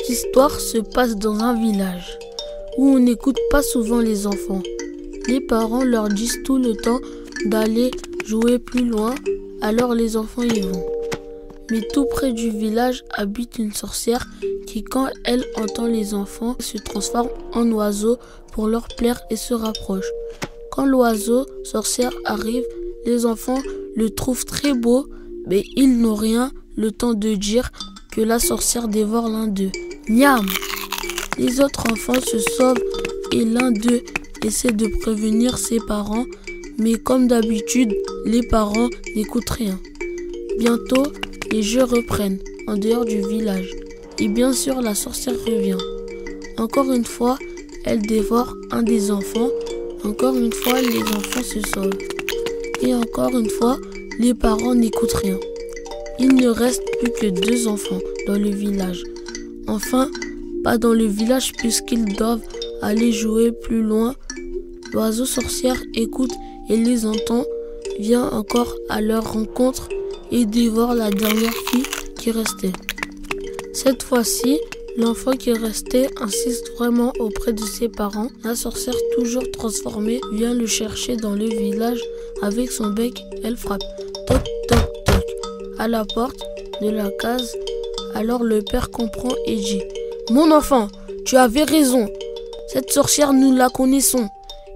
Cette histoire se passe dans un village où on n'écoute pas souvent les enfants. Les parents leur disent tout le temps d'aller jouer plus loin, alors les enfants y vont. Mais tout près du village habite une sorcière qui, quand elle entend les enfants, se transforme en oiseau pour leur plaire et se rapproche. Quand l'oiseau sorcière arrive, les enfants le trouvent très beau, mais ils n'ont rien le temps de dire que la sorcière dévore l'un d'eux. Miam! Les autres enfants se sauvent et l'un d'eux essaie de prévenir ses parents, mais comme d'habitude, les parents n'écoutent rien. Bientôt, les jeux reprennent en dehors du village. Et bien sûr, la sorcière revient. Encore une fois, elle dévore un des enfants. Encore une fois, les enfants se sauvent. Et encore une fois, les parents n'écoutent rien. Il ne reste plus que 2 enfants dans le village. Enfin, pas dans le village puisqu'ils doivent aller jouer plus loin. L'oiseau sorcière écoute et les entend, vient encore à leur rencontre et dévore la dernière fille qui restait. Cette fois-ci, l'enfant qui restait insiste vraiment auprès de ses parents. La sorcière, toujours transformée, vient le chercher dans le village. Avec son bec, elle frappe. Toc, toc, toc. À la porte de la case. Alors le père comprend et dit: Mon enfant, tu avais raison. Cette sorcière, nous la connaissons.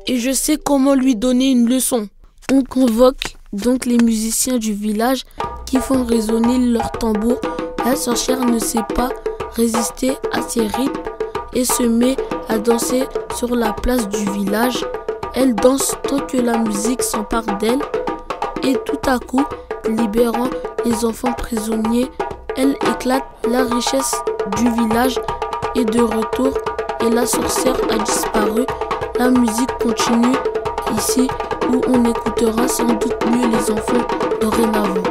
Et je sais comment lui donner une leçon. On convoque donc les musiciens du village qui font résonner leurs tambours. La sorcière ne sait pas résister à ces rythmes et se met à danser sur la place du village. Elle danse tant que la musique s'empare d'elle et tout à coup, libérant les enfants prisonniers, elle éclate. La richesse du village est de retour et la sorcière a disparu. La musique continue ici où on écoutera sans doute mieux les enfants dorénavant.